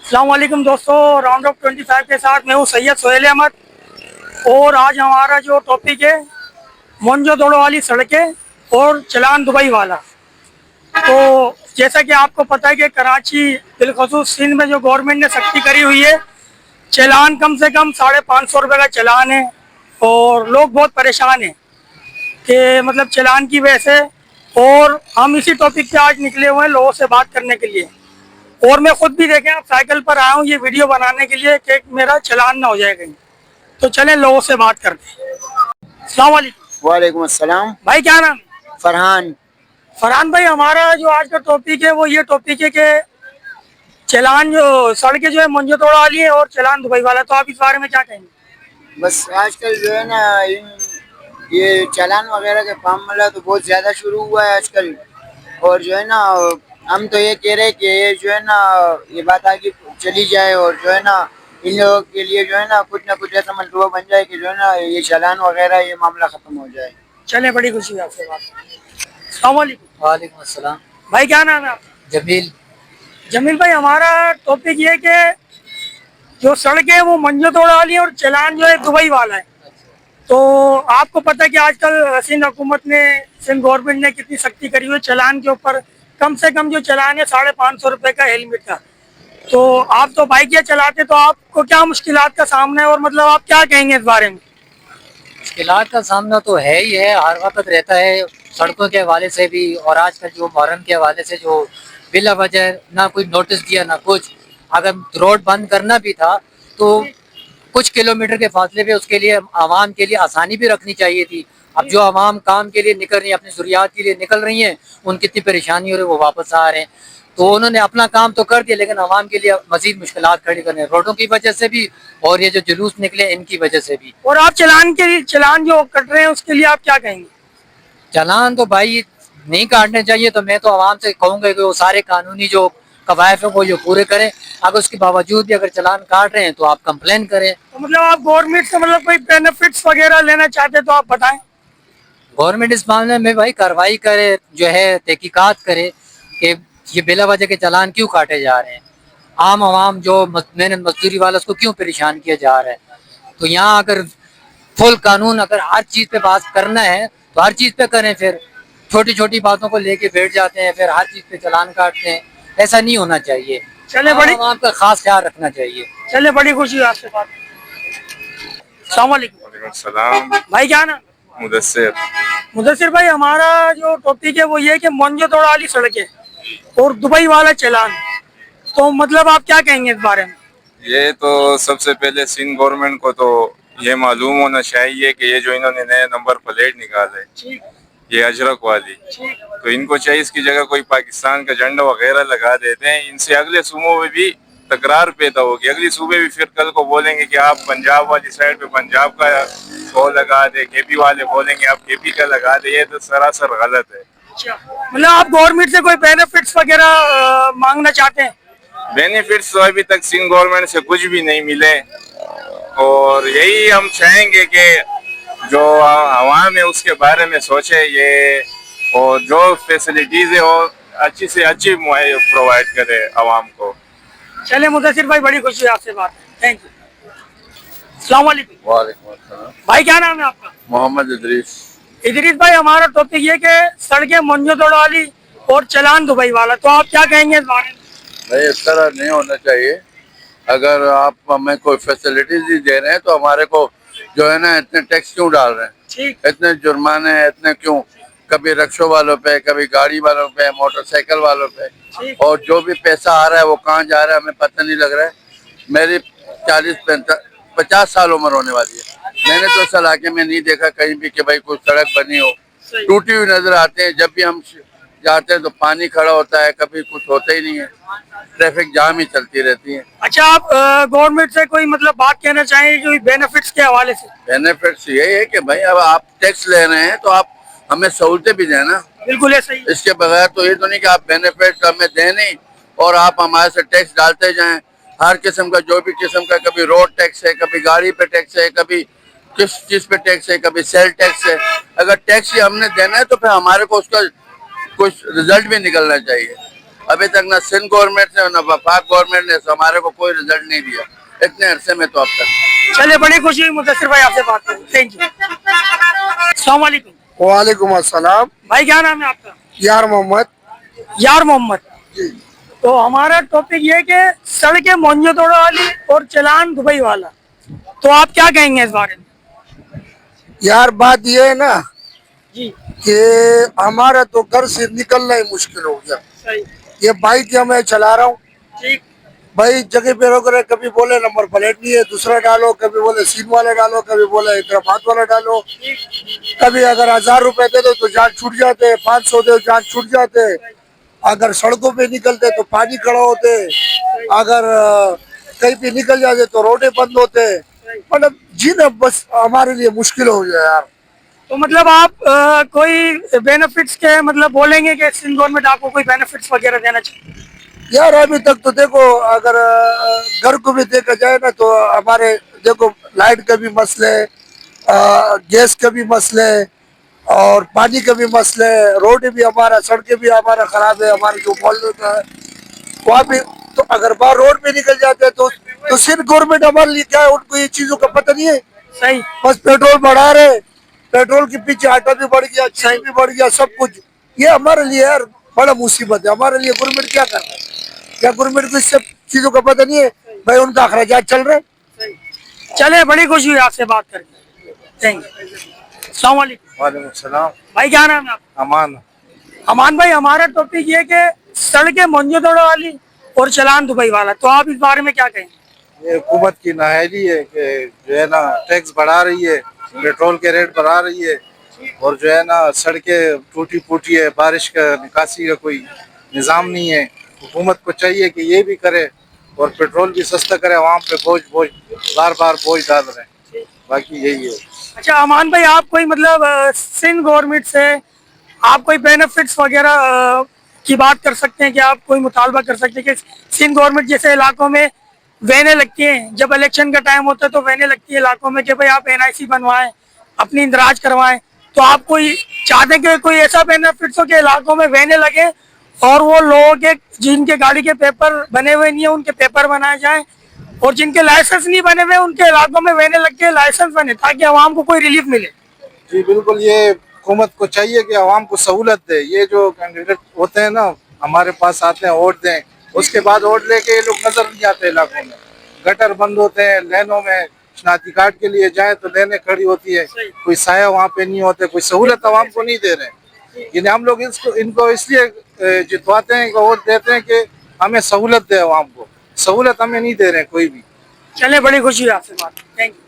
अस्सलाम वालेकुम दोस्तों, राउंड ऑफ 25 के साथ मैं हूँ सैयद सोहेल अहमद। और आज हमारा जो टॉपिक है मोहनजोदड़ो वाली सड़कें और चलान दुबई वाला। तो जैसा कि आपको पता है कि कराची बिलखसूस सिंध में जो गवर्नमेंट ने सख्ती करी हुई है, चलान कम से कम 550 रुपये का चलान है। और लोग बहुत परेशान हैं कि मतलब चलान की वजह से। और हम इसी टॉपिक पे आज निकले हुए हैं लोगों से बात करने के लिए। और मैं खुद भी देखें, आप साइकिल पर आया हूँ ये वीडियो बनाने के लिए कि मेरा चलान ना हो जाए कहीं। तो चलें लोगों से बात करते हैं। अस्सलाम वालेकुम। वालेकुम अस्सलाम। भाई क्या नाम है? फरहान। फरहान भाई, हमारा जो आज का टॉपिक है वो ये टॉपिक है कि चलान जो सड़कें जो है मोहनजोदड़ो वाली है और चलान दुबई वाला। तो आप इस बारे में क्या कहेंगे? बस आजकल जो है ना ये चालान वगैरह का मामला तो बहुत ज़्यादा शुरू हुआ है आजकल। और जो है ना हम तो ये कह रहे हैं कि ये जो है ना ये बात आगे चली जाए और जो है ना इन लोगों के लिए जो है ना कुछ ऐसा मंसूबा बन जाए कि जो है ना ये चालान वगैरह ये मामला ख़त्म हो जाए। चलें, बड़ी खुशी है आपसे बात। अस्सलाम वालेकुम। वालेकुम अस्सलाम। भाई क्या नाम है आपका? जमील। जमील भाई, हमारा टॉपिक ये है कि जो सड़कें हैं वो मोहनजोदड़ो वाली है और चलान जो है दुबई वाला है। तो आपको पता है कि आजकल सिंध हुकूमत ने, सिंध गवर्नमेंट ने कितनी सख्ती करी हुई है चलान के ऊपर। कम से कम जो चलान है 550 रुपये का हेलमेट का। तो आप तो बाइक या चलाते, तो आपको क्या मुश्किलात का सामना है और मतलब आप क्या कहेंगे इस बारे में? मुश्किलात का सामना तो है ही है, हर वक्त रहता है, सड़कों के हवाले से भी और आजकल जो मुहर्रम के हवाले से जो बिला वजह ना कोई नोटिस दिया ना कुछ। अगर रोड बंद करना भी था तो कुछ किलोमीटर के फासले पे उसके लिए आवाम के लिए आसानी भी रखनी चाहिए थी। अब जो आवाम काम के लिए निकल रही है, अपनी ज़रूरियात के लिए निकल रही हैं, उनकी कितनी परेशानी हो रही है, वो वापस आ रहे हैं। तो उन्होंने अपना काम तो कर दिया लेकिन आवाम के लिए मजीद मुश्किलात खड़ी कर रहे हैं, रोडों की वजह से भी और ये जो जुलूस निकले इनकी वजह से भी। और आप चलान जो कट रहे हैं उसके लिए आप क्या कहेंगे? चालान तो भाई नहीं काटने चाहिए। तो मैं तो आवाम से कहूँगा कि वो सारे कानूनी जो कवायद है वो जो पूरे करें। अगर उसके बावजूद भी अगर चालान काट रहे हैं तो आप कंप्लेन करें। तो मतलब आप गवर्नमेंट से मतलब कोई बेनिफिट्स वगैरह लेना चाहते तो आप बताएं। गवर्नमेंट इस मामले में भाई कार्रवाई करे, जो है तहकीकात करे कि ये बिला वजह के चालान क्यों काटे जा रहे हैं। आम आवाम जो मेहनत मजदूरी वाला उसको क्यों परेशान किया जा रहा है। तो यहाँ अगर फुल कानून अगर हर चीज़ पे बात करना है तो हर चीज़ पे करें, फिर छोटी छोटी बातों को लेके बैठ जाते हैं, फिर हर चीज़ पे चालान काटते हैं। ऐसा नहीं होना चाहिए। चले आम बड़ी आवाम का खास ख्याल रखना चाहिए। चले बड़ी खुशी है आपसे बात। अस्सलाम वालेकुम। वालेकुम सलाम। भाई क्या नाम? मुदस्सिर। मुदस्सिर भाई, हमारा जो टॉपिक है वो ये है कि मोहनजोदड़ो वाली सड़कें और दुबई वाला चलान। तो मतलब आप क्या कहेंगे इस बारे में? ये तो सबसे पहले सिंध गवर्नमेंट को तो ये मालूम होना चाहिए कि ये जो इन्होंने नए नंबर प्लेट निकाले, ये अजरक वाली, तो इनको चाहिए इसकी जगह कोई पाकिस्तान का झंडा वगैरह लगा देते हैं। इनसे अगले सूबों में भी तकरार पैदा होगी। अगले सूबे भी फिर कल को बोलेंगे कि आप पंजाब वाली साइड पे पंजाब का वो लगा दे, केपी वाले बोलेंगे आप केपी का लगा दे। ये तो सरासर गलत है। मतलब आप गवर्नमेंट से कोई बेनिफिट्स वगैरह मांगना चाहते हैं? बेनिफिट्स तो अभी तक सिंध गवर्नमेंट से कुछ भी नहीं मिले और यही हम चाहेंगे कि जो आवाम है उसके बारे में सोचे ये, और जो फैसिलिटीज है वो अच्छी से अच्छी प्रोवाइड करे आवाम को। चले मुदस्सिर भाई, बड़ी खुशी है आपसे बात। Thank you. अस्सलाम वालेकुम। वालेकुम अस्सलाम। भाई क्या नाम है आपका? मोहम्मद इदरीस। इदरीस भाई, हमारा टॉपिक ये कि सड़कें मोहनजोदड़ो वाली और चलान दुबई वाला। तो आप क्या कहेंगे इस बारे में? भाई इस तरह नहीं होना चाहिए। अगर आप हमें कोई फैसिलिटीज ही दे रहे हैं तो हमारे को जो है ना इतने टैक्स क्यों डाल रहे हैं, ठीक। इतने जुर्माने इतने क्यों, कभी रिक्शों वालों पे, कभी गाड़ी वालों पे, मोटरसाइकिल वालों पे, और जो भी पैसा आ रहा है वो कहाँ जा रहा है हमें पता नहीं लग रहा है। मेरी 40-50 साल उम्र होने वाली है, मैंने तो इस इलाके में नहीं देखा कहीं भी कि भाई कोई सड़क बनी हो। टूटी हुई नजर आते हैं, जब भी हम जाते हैं तो पानी खड़ा होता है, कभी कुछ होता ही नहीं है, ट्रैफिक जाम ही चलती रहती है। अच्छा, आप गवर्नमेंट से कोई मतलब बात कहना चाहेंगे जो बेनिफिट्स के हवाले से? बेनिफिट्स यही है कि भाई अब आप टैक्स ले रहे हैं तो आप हमें सहूलतें भी दें ना। बिल्कुल है, सही। इसके बगैर तो ये तो नहीं कि आप बेनिफिट हमें दें नहीं और आप हमारे से टैक्स डालते जाएं। हर किस्म का, जो भी किस्म का, कभी रोड टैक्स है, कभी गाड़ी पे टैक्स है, कभी किस चीज पे टैक्स है, कभी सेल टैक्स है। अगर टैक्स ही हमने देना है तो फिर हमारे को उसका कुछ रिजल्ट भी निकलना चाहिए। अभी तक ना सिंध गवर्नमेंट ने ना वफाक गवर्नमेंट ने हमारे को कोई रिजल्ट नहीं दिया इतने अरसे में तो अब तक। चलिए, बड़ी खुशी हुई मुदस्सिर भाई आपसे बात करें। Thank you. अस्सलाम वालेकुम। वालेकुम अस्सलाम। भाई क्या नाम है आपका? यार मोहम्मद। यार मोहम्मद। तो हमारा टॉपिक ये है कि सड़कें मोहनजोदड़ो वाली और चालान दुबई वाला, तो आप क्या कहेंगे इस बारे में? यार बात ये है ना जी कि हमारा तो घर से निकलना ही मुश्किल हो गया। सही। ये बाइक जो मैं चला रहा हूँ ठीक। भाई, जगह पे रोक रहे, कभी बोले नंबर प्लेट नहीं है दूसरा डालो, कभी बोले सीन वाला डालो, कभी बोले हैदराबाद वाला डालो, कभी अगर 1000 रुपए दे दो तो जान छूट जाते, 500 दे जान छूट जाते, अगर सड़कों पे निकलते तो पानी खड़ा होते, अगर कहीं पे निकल जाते तो रोडे बंद होते, मतलब जीना बस हमारे लिए मुश्किल हो गया यार। तो मतलब आप कोई बेनिफिट्स के मतलब बोलेंगे कि सिंध गवर्नमेंट आपको कोई बेनिफिट्स वगैरह देना चाहिए? यार अभी तक तो देखो, अगर घर को भी देखा जाए ना तो हमारे देखो लाइट का भी मसले, गैस का भी मसले और पानी का भी मसले, रोड भी हमारा, सड़कें भी हमारा खराब है, हमारे जो मोहल्ले का है वहाँ भी। तो अगर बाहर रोड पे निकल जाते हैं तो सिर्फ गवर्नमेंट हमारे लिए क्या है, उनको ये चीजों का पता नहीं है। सही। बस पेट्रोल बढ़ा रहे, पेट्रोल के पीछे आटा भी बढ़ गया, चाय भी बढ़ गया, सब कुछ। ये हमारे लिए यार बड़ा मुसीबत है। हमारे लिए गवर्नमेंट क्या कर रहा है? क्या गवर्नमेंट को इस सब चीजों का पता नहीं है? भाई उनका अखराजात चल रहे। चले, बड़ी खुशी हुई आपसे बात करके। Thank you. अस्सलाम वालेकुम। वालेकुम सलाम। भाई क्या नाम है आपका? अमान। अमान भाई, हमारा टॉपिक ये कि सड़कें मोहनजोदड़ो वाली और चालान दुबई वाला, तो आप इस बारे में क्या कहेंगे? ये हुकूमत की नाअहली है कि जो है ना टैक्स बढ़ा रही है, पेट्रोल के रेट बढ़ा रही है, और जो है ना सड़कें टूटी फूटी है, बारिश का निकासी का कोई निज़ाम नहीं है। हुकूमत को चाहिए कि ये भी करे और पेट्रोल भी सस्ता करे, वहाँ पे बोझ बार बार बोझ डाल रहे हैं, बाकी यही है। अच्छा अमान भाई, आप कोई मतलब सिंध गवर्नमेंट से आप कोई बेनिफिट्स वगैरह की बात कर सकते हैं कि आप कोई मुतालबा कर सकते हैं कि सिंध गवर्नमेंट जैसे इलाकों में वैनें लगती हैं, जब इलेक्शन का टाइम होता है तो वैनें लगती है इलाकों में कि भाई आप NIC बनवाएं, अपनी इंदराज करवाएं, तो आप कोई चाहते हैं कि कोई ऐसा बेनिफिट्स हो कि इलाकों में वैनें लगे और वो लोगों के जिनके गाड़ी के पेपर बने हुए नहीं है उनके पेपर बनाए जाएं, और जिनके लाइसेंस नहीं बने हुए उनके इलाकों में वैनें लग के लाइसेंस बने, ताकि आवाम को कोई रिलीफ मिले। जी बिल्कुल, ये हुकूमत को चाहिए कि आवाम को सहूलत दे। ये जो कैंडिडेट होते हैं ना हमारे पास आते हैं वोट दें, उसके बाद वोट लेके ये लोग नजर नहीं आते इलाकों में, गटर बंद होते हैं, लेनों में शनाख्ती कार्ड के लिए जाए तो लेने खड़ी होती है, कोई साया वहाँ पे नहीं होते, कोई सहूलत आवाम को नहीं दे रहे। यानी हम लोग इनको इसलिए जितवाते हैं, वोट देते हैं कि हमें सहूलत दे आवाम को, सहूलत हमें नहीं दे रहे हैं कोई भी। चले, बड़ी खुशी है आपसे बात। Thank you.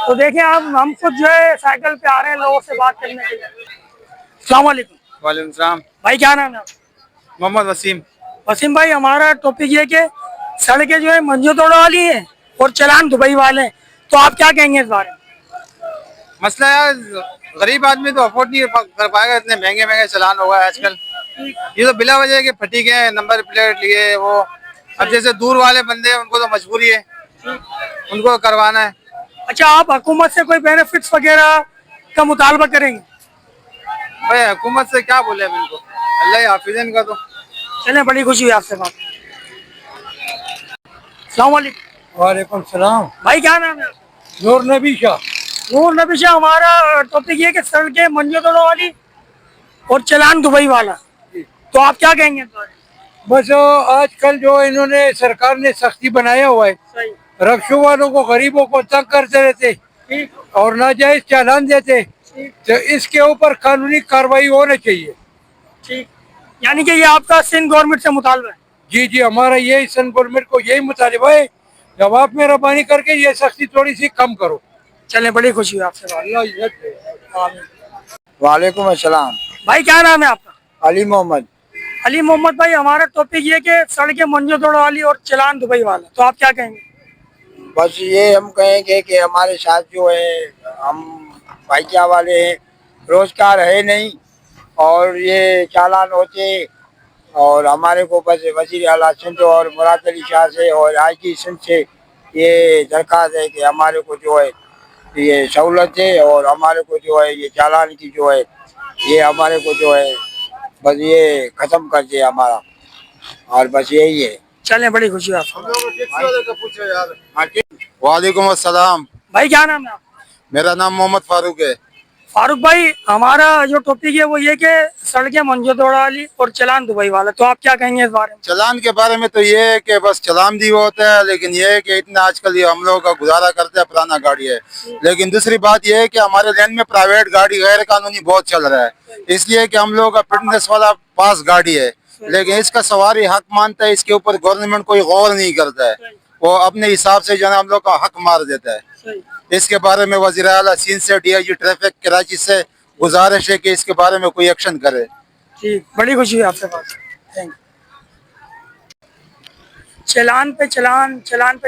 तो देखिए हम खुद जो है साइकिल पे आ रहे हैं लोगों से बात करने के लिए। अस्सलाम वालेकुम। वालेकुम सलाम। भाई क्या नाम है आपका? मोहम्मद वसीम। वसीम भाई, हमारा टॉपिक ये कि सड़कें जो है मोहनजोदड़ो वाली हैं और चालान दुबई वाले हैं, तो आप क्या कहेंगे इस बारे में? मसला यार, गरीब आदमी तो अफोर्ड नहीं कर पाएगा, इतने महंगे महंगे चालान हो गए आजकल। ये तो बिला वजह के फटी गए, नंबर प्लेट लिए वो। अब जैसे दूर वाले बंदे हैं उनको तो मजबूरी है, उनको करवाना है। अच्छा, आप हुकूमत से कोई बेनिफिट्स वगैरह का मुतालबा करेंगे? भाई हुकूमत से क्या बोले अब इनको, अल्लाह ही हाफिज है इनका तो। चले, बड़ी खुशी हुई आपसे बात। अस्सलाम वालेकुम। वालेकुम सलाम। भाई क्या नाम है आपका? नूर नबी शाह। नूर नबी शाह, हमारा टॉपिक ये कि सड़कें मोहनजोदड़ो वाली और चालान दुबई वाला, तो आप क्या कहेंगे इस बारे में? बस आजकल जो इन्होंने सरकार ने सख्ती बनाया हुआ है, सही। रक्शों वालों को, गरीबों को तंग करते रहते ठीक और नाजायज चालान देते, तो इसके ऊपर कानूनी कार्रवाई होनी चाहिए। ठीक। यानी कि ये आपका सिंध गवर्नमेंट से मुतालबा है? जी जी, हमारा यही सिंध गवर्नमेंट को यही मुतालिबा है, जब आप मेहरबानी करके ये सख्ती थोड़ी सी कम करो। चले, बड़ी खुशी हुई आपसे बात। अल्लाह इज्जत दे। आमीन। वालेकुम अस्सलाम। भाई क्या नाम है आपका? अली मोहम्मद। अली मोहम्मद भाई, हमारा टॉपिक ये कि सड़कें मोहनजोदड़ो वाली और चालान दुबई वाला, तो आप क्या कहेंगे? बस ये हम कहेंगे कि हमारे साथ जो है, हम भाईचारा वाले हैं, रोजगार है नहीं, और ये चालान होते, और हमारे को बस वज़ीर आला सिंध और मुराद अली शाह से और IG सिंध से ये दरख्वास्त है कि हमारे को जो है ये सहूलत है, और हमारे को जो है ये चालान की जो है ये हमारे को जो है बस ये खत्म कर दिया हमारा, और बस यही है। चलें, बड़ी खुशी है आपको। वालेकुम अस्सलाम। भाई क्या नाम है आपका? मेरा नाम मोहम्मद फारूक है। फारूक भाई, हमारा जो टॉपिक है वो ये कि सड़कें मोहनजोदड़ो वाली और चलान दुबई वाला, तो आप क्या कहेंगे इस बारे में? चलान के बारे में तो ये है कि बस चलान भी होता है, लेकिन ये है कि इतना आजकल ये हम लोगों का गुजारा करते हैं, पुराना गाड़ी है। लेकिन दूसरी बात ये है कि हमारे लेन में प्राइवेट गाड़ी गैर कानूनी बहुत चल रहा है, इसलिए कि हम लोगों का फिटनेस वाला पास गाड़ी है, लेकिन इसका सवारी हक मानता है, इसके ऊपर गवर्नमेंट कोई गौर नहीं करता है, वो अपने हिसाब से जो है हम लोग का हक मार देता है। इसके बारे में वज़ीर आला सिंध से DIG ट्रैफिक कराची से गुजारिश है कि इसके बारे में कोई एक्शन करे। ठीक, बड़ी खुशी है आपसे बात। Thank you. चलान पे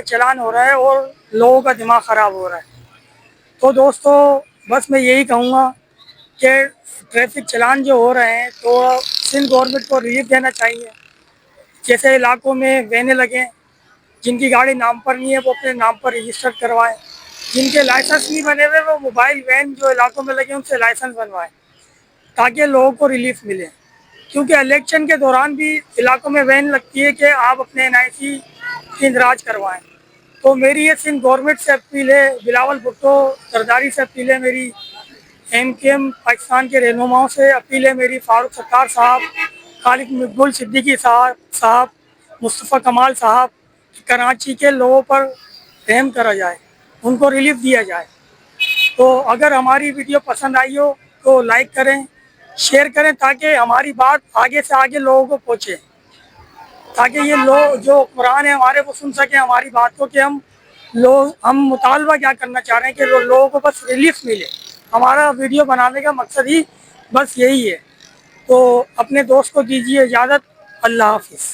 चलान हो रहा है और लोगों का दिमाग ख़राब हो रहा है। तो दोस्तों, बस मैं यही कहूँगा कि ट्रैफिक चलान जो हो रहे हैं तो सिंध गवर्नमेंट को रिलीफ देना चाहिए। जैसे इलाकों में वैनें लगें, जिनकी गाड़ी नाम पर नहीं है वो अपने नाम पर रजिस्टर करवाएं, जिनके लाइसेंस नहीं बने हुए वो मोबाइल वैन जो इलाकों में लगे उनसे लाइसेंस बनवाएं, ताकि लोगों को रिलीफ मिले। क्योंकि इलेक्शन के दौरान भी इलाकों में वैन लगती है कि आप अपने NIC इंदराज करवाएं। तो मेरी ये सिंध गवर्नमेंट से अपील है, बिलावल भुट्टो जरदारी से अपील है मेरी, MKM पाकिस्तान के रहनुमाओं से अपील है मेरी, फारूक सत्तार साहब, खालिद मकबूल सिद्दीकी साहब, मुस्तफ़ा कमाल साहब, कराची के लोगों पर रहम करा जाए, उनको रिलीफ दिया जाए। तो अगर हमारी वीडियो पसंद आई हो तो लाइक करें, शेयर करें, ताकि हमारी बात आगे से आगे लोगों को पहुँचे, ताकि ये लोग जो कुरान है हमारे वो सुन सकें हमारी बात को, कि हम मुतालबा क्या करना चाह रहे हैं कि लोगों को बस रिलीफ मिले। हमारा वीडियो बनाने का मकसद ही बस यही है। तो अपने दोस्त को दीजिए इजाज़त। अल्लाह हाफिज़।